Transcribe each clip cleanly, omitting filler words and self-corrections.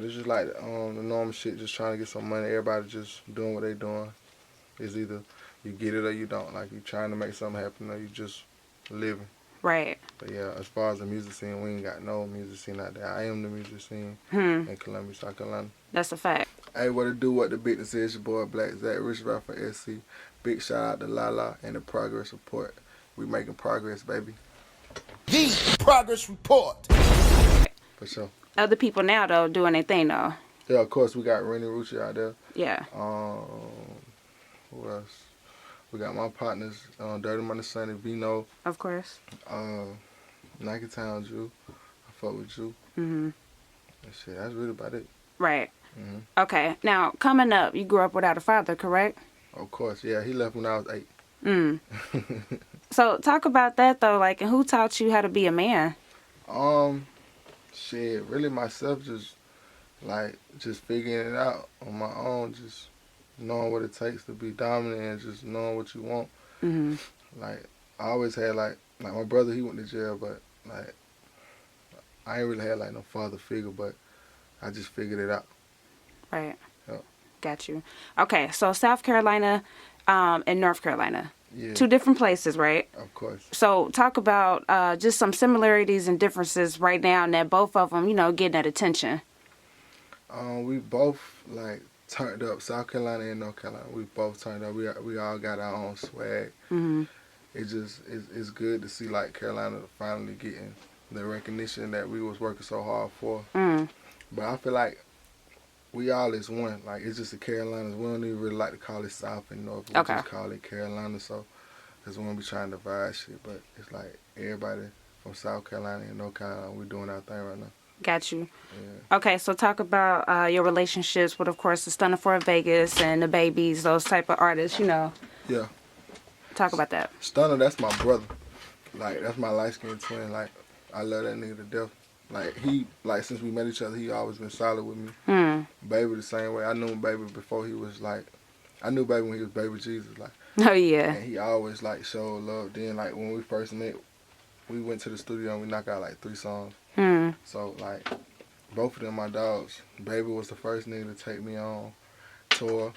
But it's just like the normal shit, just trying to get some money. Everybody just doing what they doing. It's either you get it or you don't. Like, you trying to make something happen or you just living. Right. But yeah, as far as the music scene, we ain't got no music scene out there. I am the music scene in Columbia, South Carolina. That's a fact. Hey, what to do, what the business is, your boy Blacc Zacc, Rich Rapper SC. Big shout out to Lalaa and the Progress Report. We making progress, baby. The Progress Report. For sure. Other people now, though, doing their thing, though. Yeah, of course, we got Rennie Rucci out there. Yeah. Who else? We got my partners, Dirty Money Sonny, Vino. Of course. Nike Town Jew. I fuck with you. And shit, that's really about it. Right. Okay. Now, coming up, you grew up without a father, correct? Of course, yeah. He left when I was 8. So, talk about that, though. Like, and who taught you how to be a man? Shit, really myself, just figuring it out on my own, just knowing what it takes to be dominant and just knowing what you want. Like, I always had, like my brother, he went to jail, but, like, I ain't really had, like, no father figure, but I just figured it out. Right. Yep. Got you. Okay, so South Carolina and North Carolina. Yeah. 2 different places, right? Of course. So talk about just some similarities and differences right now, and that both of them, you know, getting that attention. We both, like, turned up. South Carolina and North Carolina, we both turned up. We all got our own swag. It just, it's good to see, like, Carolina finally getting the recognition that we was working so hard for. But I feel like we all is one. Like, it's just the Carolinas. We don't even really like to call it South and North. We just call it Carolina. So, because we won't be trying to divide shit. But it's like everybody from South Carolina and North Carolina, we doing our thing right now. Got you. Yeah. Okay, so talk about your relationships with, of course, the Stunna for Vegas and the Babies, those type of artists, you know. Yeah. Talk about that. Stunna, that's my brother. Like, that's my light-skinned twin. Like, I love that nigga to death. Like, he, like, since we met each other, he always been solid with me. Baby the same way. I knew Baby before he was, like, I knew Baby when he was Baby Jesus, like. Oh, yeah. And he always, like, showed love. Then, like, when we first met, we went to the studio and we knocked out, like, 3 songs. So, like, both of them my dogs. Baby was the first nigga to take me on tour.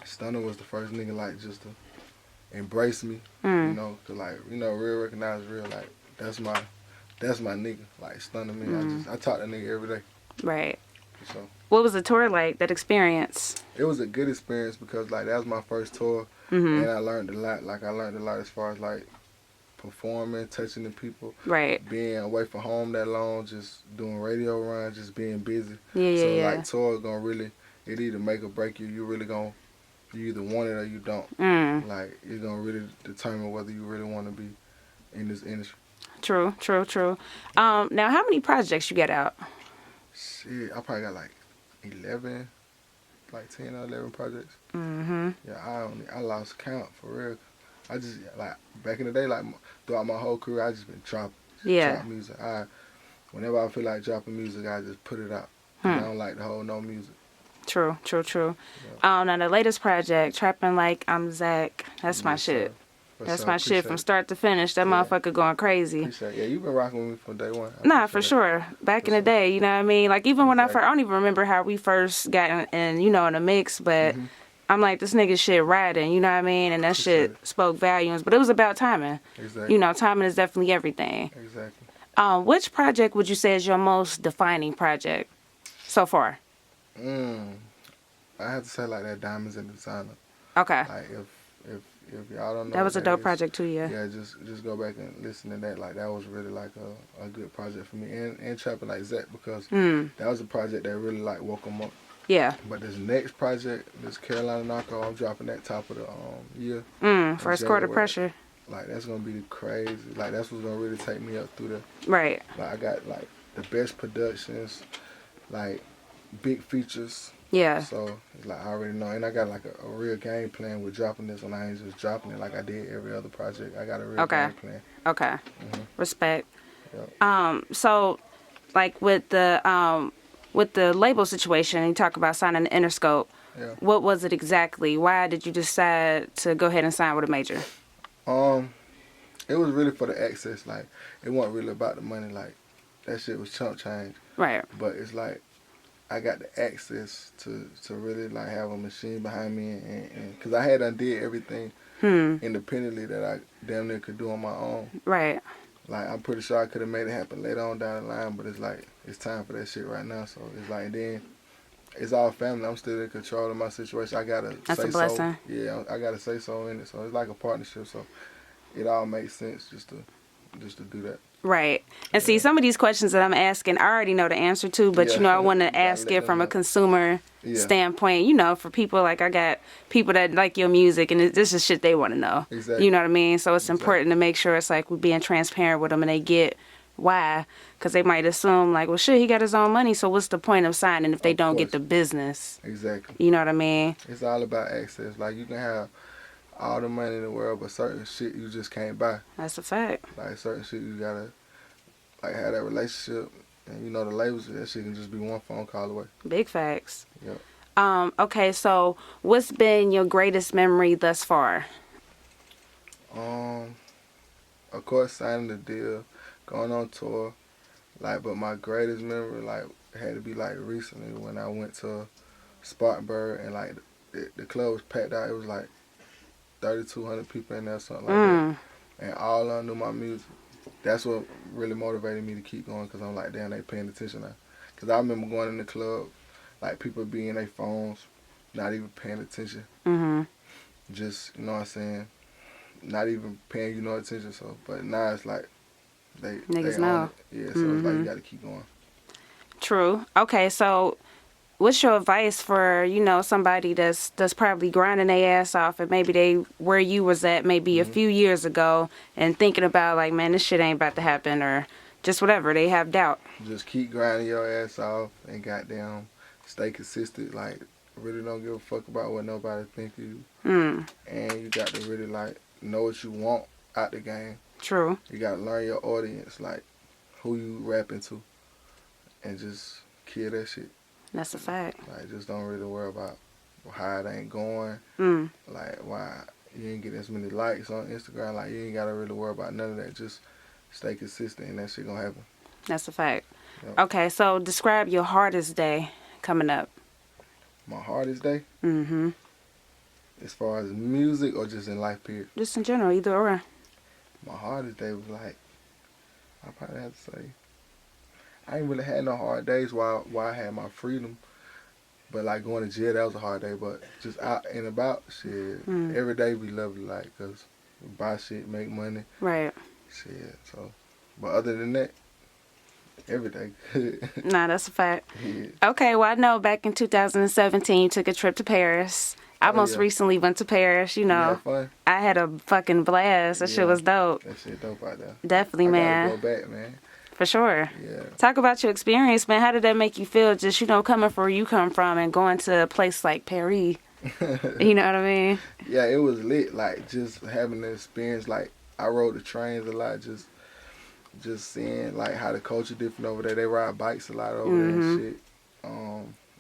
Stunna was the first nigga, like, just to embrace me, you know, to, like, you know, real recognize real, like, that's my nigga, like, Stunna me. I talk to nigga every day. Right. So, what was the tour like, that experience? it was a good experience because, like, that was my first tour, and I learned a lot. Like, I learned a lot as far as, like, performing, touching the people, Right. being away from home that long, just doing radio runs, just being busy. Yeah, So, yeah. like, tour gonna really, it either make or break you. You really gonna, you either want it or you don't. Like, it's gonna really determine whether you really want to be in this industry. True. Now, how many projects you got out? Shit, I probably got like 11, like 10 or 11 projects. Yeah, I lost count for real. I just, like, back in the day, like, throughout my whole career, I just been dropping music. Whenever I feel like dropping music, I just put it out. I don't like the whole no music. True. Yeah. Now the latest project, Trapping Like I'm Zacc, that's my shit. That's my shit from start to finish. That motherfucker going crazy. Appreciate it. Yeah, you've been rocking with me from day one. Nah, for sure. Back in the day, you know what I mean? Like, even when I don't even remember how we first got in you know, in the mix, but I'm like, this nigga shit riding, you know what I mean? And that shit spoke volumes. But it was about timing. Exactly. You know, timing is definitely everything. Exactly. Which project would you say is your most defining project so far? I have to say, like, that Diamonds and Designer. Okay. Like, if y'all don't know, that was a dope project too, yeah. Yeah, just go back and listen to that. Like, that was really, like, a good project for me. And Trapping Like Zacc, because that was a project that really, like, woke them up. Yeah. But this next project, this Carolina Narcos, I'm dropping that top of the year. First quarter pressure. Like, that's gonna be crazy. Like, that's what's gonna really take me up through the. Right. Like, I got, like, the best productions, like, big features. Yeah. So, it's like, I already know. And I got, like, a real game plan with dropping this one. I ain't just dropping it like I did every other project. I got a real game plan. Okay. Respect. Yep. So, like, with the label situation, you talk about signing the Interscope. Yeah. What was it exactly? Why did you decide to go ahead and sign with a major? It was really for the access. Like, it wasn't really about the money. Like, that shit was chump change. Right. But it's like, I got the access to really like have a machine behind me, and because I had undid everything independently that I damn near could do on my own. Right. Like, I'm pretty sure I could have made it happen later on down the line, but it's like, it's time for that shit right now. So it's like, then it's all family. I'm still in control of my situation. I gotta That's say a blessing. so. Yeah, I gotta say so in it. So it's like a partnership. So it all makes sense just to do that. Right. And see, some of these questions that I'm asking, I already know the answer to, but, Yeah. you know, I want You to gotta ask let it them from a know. consumer Yeah. standpoint, you know, for people, like I got people that like your music, and this is shit they want to know. Exactly. You know what I mean? So it's Exactly. important to make sure it's like we're being transparent with them and they get why. Because they might assume, like, well, shit, he got his own money, so what's the point of signing if they Of don't course. get the business? Exactly. You know what I mean? It's all about access. Like, you can have all the money in the world, but certain shit you just can't buy. That's a fact. Like, certain shit you gotta, like, have that relationship, and you know the labels, that shit can just be one phone call away. Big facts. Yep. Okay, so what's been your greatest memory thus far? Of course, signing the deal, going on tour, like, but my greatest memory, like, had to be, like, recently when I went to Spartanburg, and, like, the club was packed out. It was, like, 3,200 people in there, something like that, and all of them knew my music. That's what really motivated me to keep going, because I'm like, damn, they paying attention now. Because I remember going in the club, like, people be in their phones, not even paying attention. Just, you know what I'm saying, not even paying you no attention. So, but now it's like, they Niggas own know. it. Yeah, so it's like, you got to keep going. True. Okay, so what's your advice for, you know, somebody that's probably grinding their ass off, and maybe they where you was at maybe a few years ago, and thinking about, like, man, this shit ain't about to happen, or just whatever, they have doubt. Just keep grinding your ass off, and goddamn stay consistent. Like, really don't give a fuck about what nobody think of you. And you got to really, like, know what you want out the game. True. You got to learn your audience, like, who you rapping to, and just kill that shit. That's a fact. Like, just don't really worry about how it ain't going. Like, why you ain't get as many likes on Instagram. Like, you ain't got to really worry about none of that. Just stay consistent, and that shit gonna happen. That's a fact. Yep. Okay, so describe your hardest day coming up. My hardest day? As far as music or just in life, period? Just in general, either or. My hardest day was, like, I probably have to say, I ain't really had no hard days while I had my freedom. But, like, going to jail, that was a hard day. But just out and about, shit, every day be lovely, like, because we buy shit, make money. Right. Shit, so. But other than that, every day good. Nah, that's a fact. Yeah. Okay, well, I know back in 2017 you took a trip to Paris. I most recently went to Paris, you know. You had fun? I had a fucking blast. That shit was dope. That shit dope out there. Definitely, man. I gotta go back, man. For sure. Yeah. Talk about your experience, man. How did that make you feel, just, you know, coming from where you come from and going to a place like Paris? You know what I mean? Yeah, it was lit. Like, just having the experience. Like, I rode the trains a lot, just seeing, like, how the culture different over there. They ride bikes a lot over there and shit.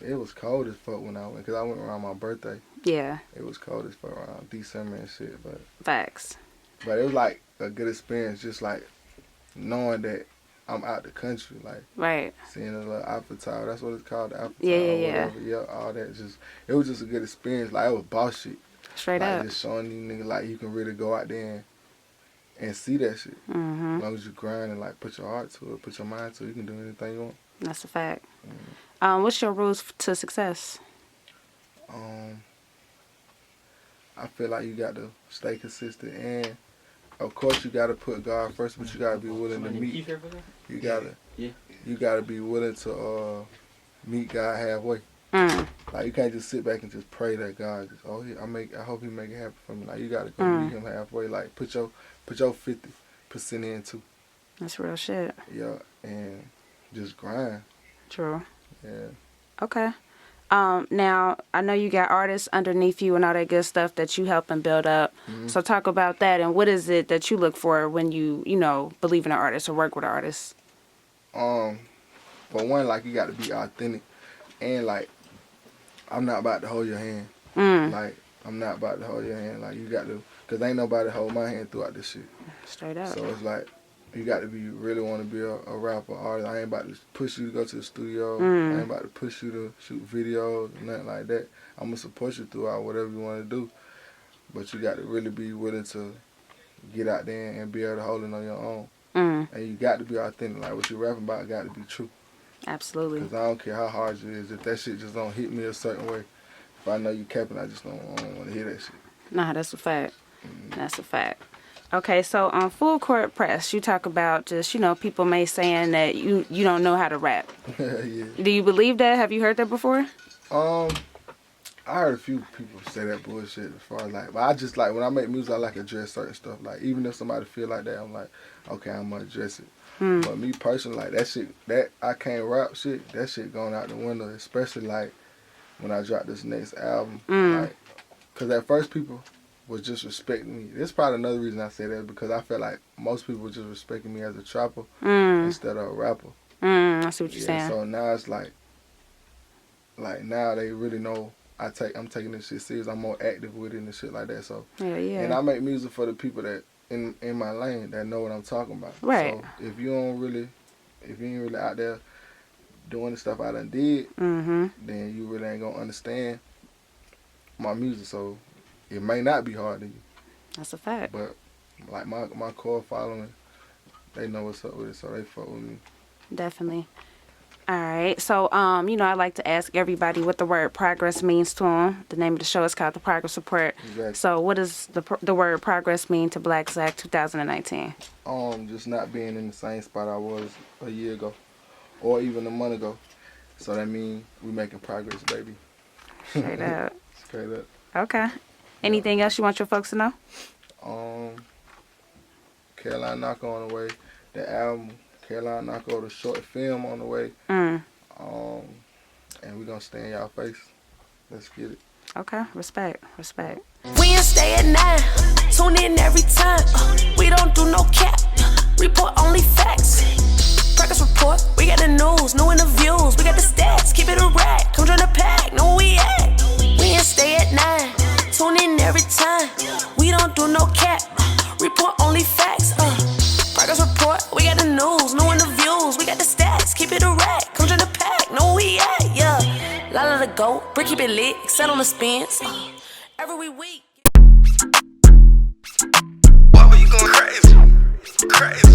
It was cold as fuck when I went, because I went around my birthday. Yeah. It was cold as fuck around December and shit, but Facts. it was, like, a good experience, just, like, knowing that I'm out the country, like, Right. seeing the little Eiffel Tower, that's what it's called, the Eiffel Yeah, Tower, yeah, whatever, yeah, all that, just, it was just a good experience, like, it was boss shit. Straight like, up. just showing these niggas, like, you can really go out there and see that shit. As long as you grind and, like, put your heart to it, put your mind to it, you can do anything you want. That's a fact. What's your rules to success? I feel like you got to stay consistent, and of course you got to put God first, but you got to be willing to meet. You gotta be willing to meet God halfway. Like, you can't just sit back and just pray that God just, I hope he make it happen for me. Like, you gotta go meet him halfway. Like, put your 50% in too. That's real shit. Yeah, and just grind. True. Yeah. Okay. Now, I know you got artists underneath you and all that good stuff that you help and build up. So talk about that, and what is it that you look for when you know, believe in an artist or work with an artist? For one, like, you got to be authentic, and, like, I'm not about to hold your hand. Like, I'm not about to hold your hand. Like, you got to, because ain't nobody hold my hand throughout this shit. Straight up. So it's like, You got to be really want to be a rapper, artist. I ain't about to push you to go to the studio. I ain't about to push you to shoot videos, nothing like that. I'm going to support you throughout whatever you want to do. But you got to really be willing to get out there and be able to hold it on your own. And you got to be authentic. Like, what you rapping about got to be true. Absolutely. Because I don't care how hard it is. If that shit just don't hit me a certain way, if I know you capping, I just don't want to hear that shit. Nah, that's a fact. That's a fact. Okay, so on Full Court Press, you talk about just, people may saying that you don't know how to rap. Yeah. Do you believe that? Have you heard that before? I heard a few people say that bullshit as far as like, but I just like, when I make music, I like to address certain stuff. Like, even if somebody feel like that, I'm like, okay, I'm gonna address it. But me personally, like, that shit, that I can't rap shit, that shit going out the window, especially like when I drop this next album. Like, cause at first people was just respecting me. This is probably another reason I say that, because I felt like most people were just respecting me as a trapper instead of a rapper. I see what you're saying. So now it's like now they really know I'm taking this shit serious. I'm more active with it and shit like that. So yeah. And I make music for the people that in my lane that know what I'm talking about. Right. So if you ain't really out there doing the stuff I done did, then you really ain't gonna understand my music. So it may not be hard to you. That's a fact. But like my core following, they know what's up with it, so they fuck with me. Definitely. All right. So, I like to ask everybody what the word progress means to them. The name of the show is called The Progress Report. Exactly. So, what does the word progress mean to Blacc Zacc 2019? Just not being in the same spot I was a year ago, or even a month ago. So that means we making progress, baby. Straight up. Straight up. Okay. Anything else you want your folks to know? Carolina Narcos on the way. The album, Carolina Narcos, the short film on the way. And we're going to stay in y'all face. Let's get it. Okay. Respect. We ain't stay at 9. Tune in every time. We don't do no cap. Report only facts. Progress report. We got the news, new interviews. We got the stats. Keep it a rack. Come join the pack. Know where we at. We ain't stay at 9. Tune in every time. We don't do no cap. Report only facts. Progress report. We got the news, new interviews. We got the stats. Keep it a rack. Come join the pack. Know where we at. Yeah. Lalaa the GOAT. Brick keep it lit. Set on the spins. Every week. Why were you going crazy? Crazy.